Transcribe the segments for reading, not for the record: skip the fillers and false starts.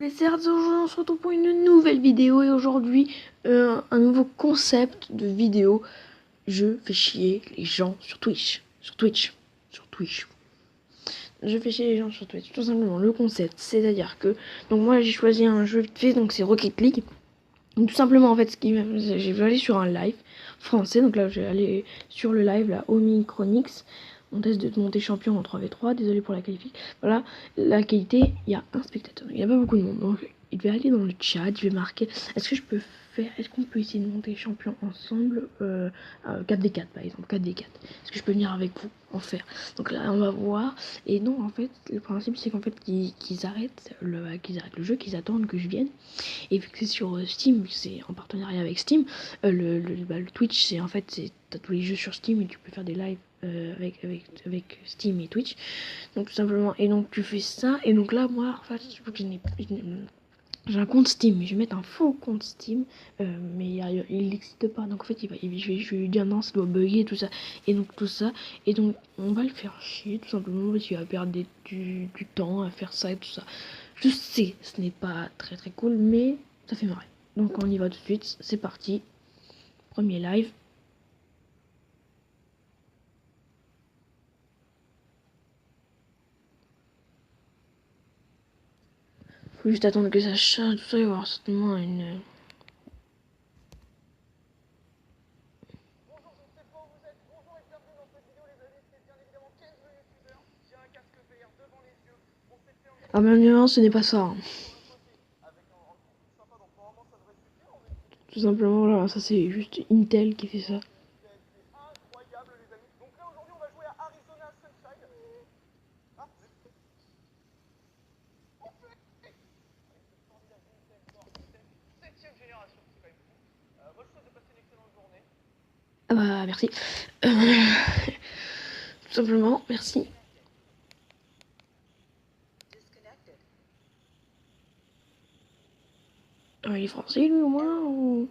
Les certes, aujourd'hui on se retrouve pour une nouvelle vidéo et aujourd'hui un nouveau concept de vidéo. Je fais chier les gens sur Twitch. Je fais chier les gens sur Twitch, tout simplement. Le concept, c'est-à-dire que donc moi j'ai choisi un jeu vite fait, donc c'est Rocket League. Donc tout simplement en fait, j'ai vais aller sur un live français. Donc là je vais aller sur le live là, Omi Chronix. On teste de monter champion en 3v3, désolé pour la qualité. Voilà, la qualité, il y a un spectateur, il n'y a pas beaucoup de monde. Donc il va aller dans le chat, je vais marquer, est-ce qu'on peut essayer de monter champion ensemble 4v4 par exemple, 4v4. Est-ce que je peux venir avec vous en faire? Donc là on va voir. Et non en fait, le principe c'est qu'en fait qu'ils arrêtent le jeu, qu'ils attendent que je vienne. Et vu que c'est sur Steam, c'est en partenariat avec Steam, le Twitch, c'est en fait, t'as tous les jeux sur Steam et tu peux faire des lives avec Steam et Twitch. Donc tout simplement, et donc tu fais ça, et donc là, moi, en fait, j'ai un compte Steam, je vais mettre un faux compte Steam, mais il n'existe pas. Donc en fait, je vais lui dire non, ça doit bugger, tout ça. Et donc tout ça, et donc on va le faire chier, tout simplement, parce qu'il va perdre du temps à faire ça et tout ça. Je sais, ce n'est pas très très cool, mais ça fait marrer. Donc on y va tout de suite, c'est parti. Premier live. Faut juste attendre que ça charge, tout ça, il va y avoir certainement une... Ah ben non, ce n'est pas ça. Hein. Tout simplement, là, ça c'est juste Intel qui fait ça. Ah bah merci. Tout simplement, merci. Ah, il est français lui au moins ou...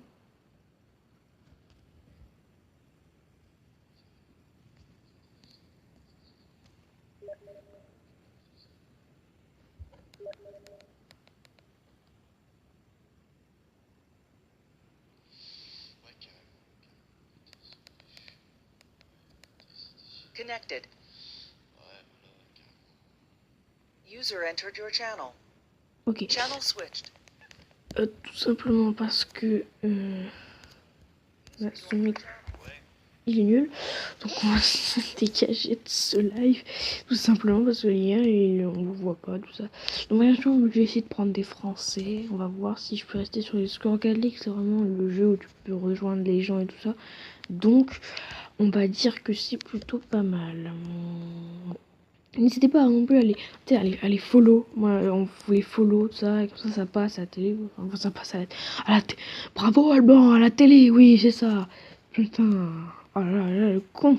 Connected. User entered your channel. Ok. Channel switched. Tout simplement parce que... Là, son mec... Il est nul. Donc on va se dégager de ce live. Tout simplement parce que hier, on ne voit pas, tout ça. Donc bien sûr, je vais essayer de prendre des français. On va voir si je peux rester sur les scores. Rocket League, c'est vraiment le jeu où tu peux rejoindre les gens et tout ça. Donc, on va dire que c'est plutôt pas mal. N'hésitez pas non plus à aller follow. Moi, on voulait follow, tout ça, et comme ça passe à la télé. Enfin, ça passe à la télé. Bravo Alban, à la télé, oui, c'est ça. Putain. Oh là là, le con.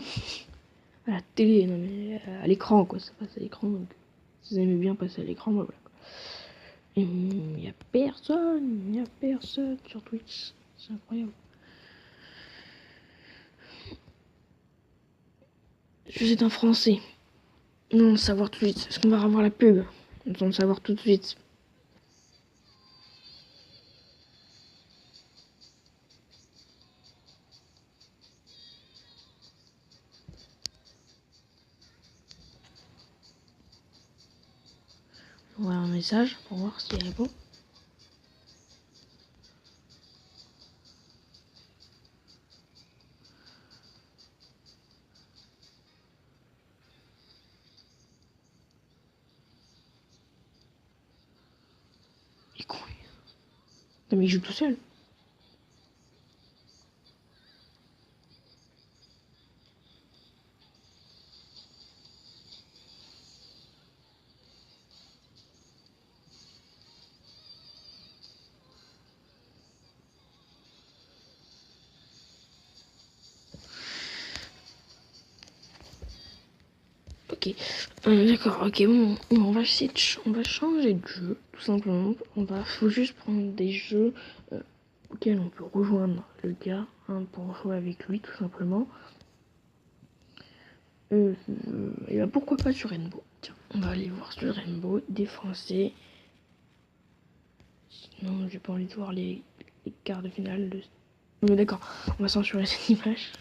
À la télé, non mais à l'écran, quoi. Ça passe à l'écran, donc si vous aimez bien passer à l'écran, bah voilà. Il y a personne sur Twitch. C'est incroyable. Je suis un français. Non, savoir tout de suite. Est-ce qu'on va revoir la pub? On va le savoir tout de suite. On va un message pour voir s'il répond. Il est con. Non mais il joue tout seul. Ok, d'accord, ok, bon, on va essayer on va changer de jeu, tout simplement. Faut juste prendre des jeux auxquels on peut rejoindre le gars hein, pour jouer avec lui, tout simplement. Et ben pourquoi pas sur Rainbow. Tiens, on va aller voir sur Rainbow, des Français. Non, j'ai pas envie de voir les quarts de finale de... Mais d'accord, on va censurer cette image.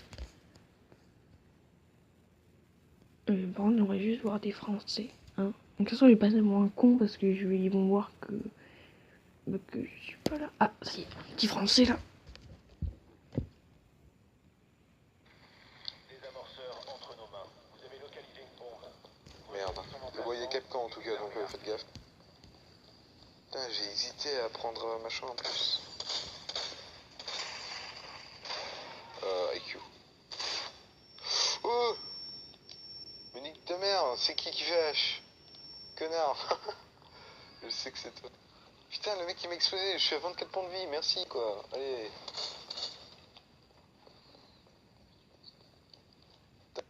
Par contre, j'aimerais juste voir des Français. Hein. Donc, de toute façon, je vais passer pour un con parce que ils vont voir que je suis pas là. Ah, ça y est, un petit Français là. Merde. Bon, il y a Capcan en tout cas, donc faites gaffe. Putain, j'ai hésité à prendre machin en plus. IQ. Oh! Mais nique ta mère, c'est qui fait H? Connard. Je sais que c'est toi. Putain, le mec qui m'a explosé, je suis à 24 points de vie, merci quoi. Allez.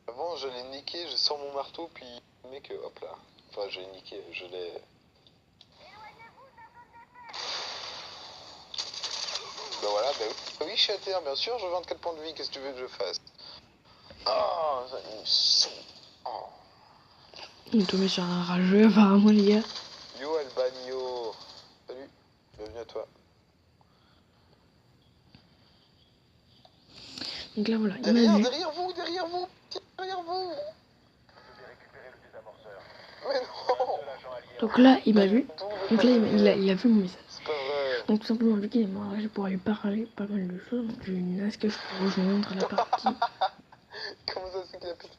Avant, je l'ai niqué, je sors mon marteau, puis le mec, hop là. Enfin, je l'ai niqué, je l'ai... Bah voilà, bah oui. Bah oui, je suis à terre, bien sûr, j'ai 24 points de vie, qu'est-ce que tu veux que je fasse? Oh, ça il me saoule. Oh. On est tombé sur un rageux apparemment les gars. Yo Albanio. Salut, bienvenue à toi. Donc là voilà, il m'a Derrière, vu. derrière vous, derrière vous, derrière vous. Mais non. Donc là, il m'a vu. Donc là, il a vu mon message. C'est pas vrai. Donc tout simplement, vu qu'il est mort, je pourrais lui parler pas mal de choses. Donc j'ai une as que je peux rejoindre la partie. Comment ça se fait qu'il a pété?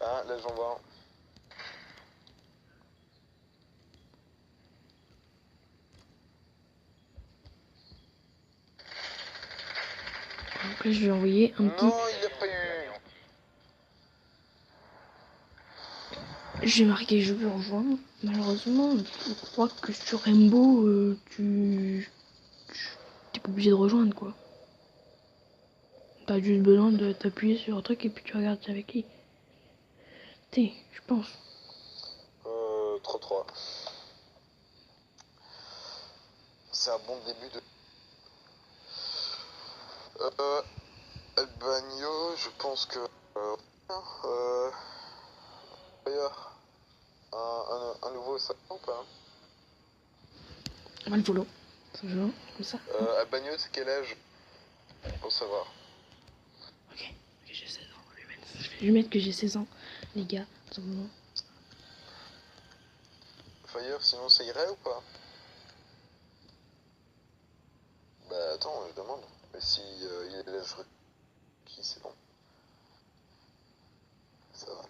Ah, là j'en vois un. Donc là, je vais envoyer un petit. Non, il l'a pas eu. J'ai marqué je veux rejoindre. Malheureusement, je crois que sur Rainbow, t'es pas obligé de rejoindre quoi. T'as juste besoin de t'appuyer sur un truc et puis tu regardes avec qui. T'es, je pense. 3-3. C'est un bon début de... Albagno, je pense que... D'ailleurs, un nouveau ça ou pas? On va le follow. Simplement, comme ça. Albagno, c'est quel âge? Pour savoir. Ok, j'ai 16 ans. Je vais lui mettre que j'ai 16 ans, les gars, tout simplement. Fire, sinon ça irait ou pas? Bah attends, je demande. Mais si il est l'âge requis, c'est bon. Ça va.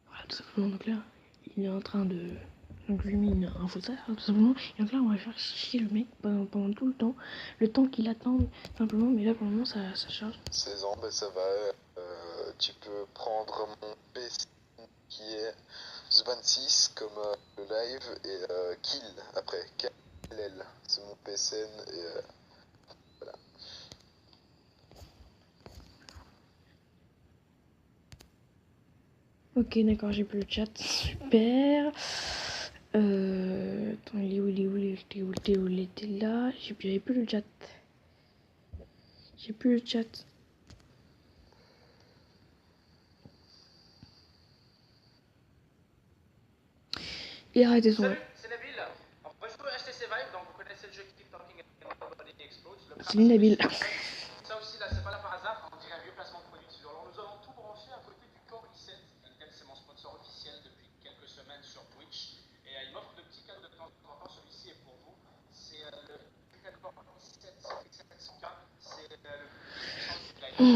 Voilà, tout simplement. Donc là, il est en train de. Donc je lui ai mis un fauteuil, tout simplement. Et donc là, on va faire chier le mec pendant tout le temps qu'il attend, simplement. Mais là, pour le moment, ça charge. 16 ans, bah ça va. Tu peux prendre mon PC qui est The26 comme le live et Kill après. KLL, c'est mon PSN et voilà. Ok, d'accord, j'ai plus le chat. Super. Attends, il était là. J'avais plus le chat. J'ai plus le chat. Il a arrêté son. Salut, c'est Nabil. On va jouer HTC Vive, donc vous connaissez le jeu Keep Talking and Nobody Explodes. Salut Nabil. Ça aussi, là, c'est pas là par hasard, on dirait un vieux placement de produit. Alors, nous allons tout brancher à côté du Core i7, lequel c'est mon sponsor officiel depuis quelques semaines sur Twitch. Et il m'offre de petits cadeaux de temps en temps. Celui-ci est pour vous. C'est le Core i7 700K. C'est le plus puissant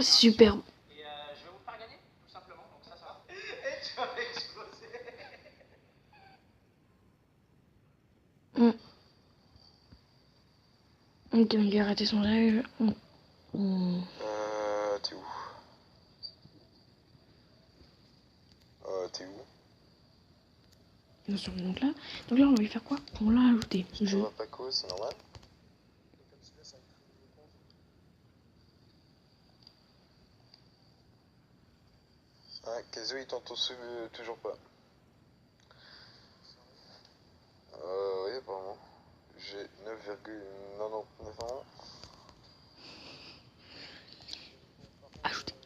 du Super. Et je vais vous faire gagner, tout simplement. Donc ça va. Et tu vas exploser. Ok, donc il a arrêté son live. T'es où? T'es où? Donc là, on va lui faire quoi? On l'a ajouté. Je vois pas quoi, c'est normal. Ah, Kazo il t'entend toujours pas. Oui, apparemment. J'ai 9,99 ans.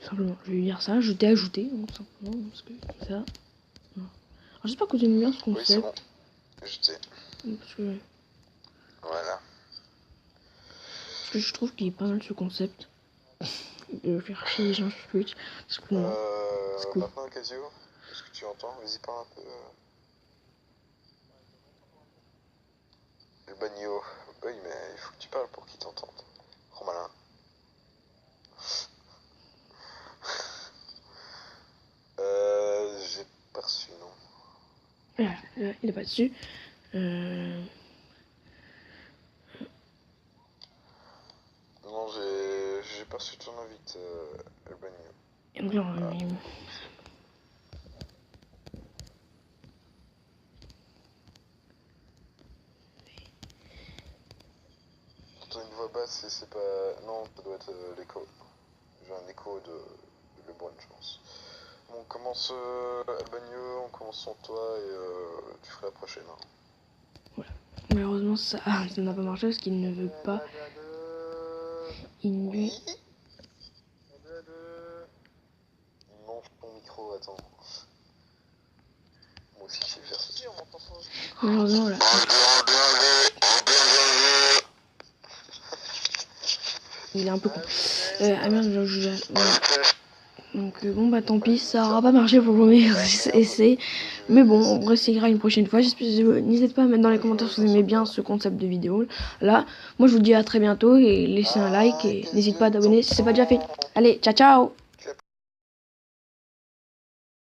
Simplement, je vais lui dire ça. Je t'ai ajouté, donc simplement, parce que ça. Non. Alors, j'espère que tu aimes bien ce Oui, c'est concept. bon. Je sais. Parce que Voilà. je trouve qu'il est pas mal ce concept. De faire chier les gens sur Twitch. Parce que non. C'est cool. Maintenant, Casio, est-ce que tu entends? Vas-y, parle un peu. Le bagno. Oui, mais il faut que tu parles pour qu'il t'entende. Trop malin. J'ai pas reçu, non. Voilà, là, il est pas dessus. Non, j'ai pas reçu ton invite, le bagno. Et donc là, T'entends une voix basse et c'est pas... Non, ça doit être l'écho. J'ai un écho de Le Brun, je pense. Bon, on commence Albagno, on commence sans toi et tu feras la prochaine. Hein. malheureusement, ça n'a pas marché parce qu'il ne veut pas. Il ne Oui. Il mange ton micro, attends. Moi aussi je sais faire ça. malheureusement, là. Il est un peu con. Ah merde, voilà. Donc bon bah tant pis, ça aura pas marché pour le premier essai. Mais bon, on réessayera une prochaine fois. N'hésitez pas à mettre dans les commentaires si vous aimez bien ce concept de vidéo. Là, moi je vous dis à très bientôt et laissez un like et n'hésitez pas à t'abonner si c'est pas déjà fait. Allez, ciao ciao!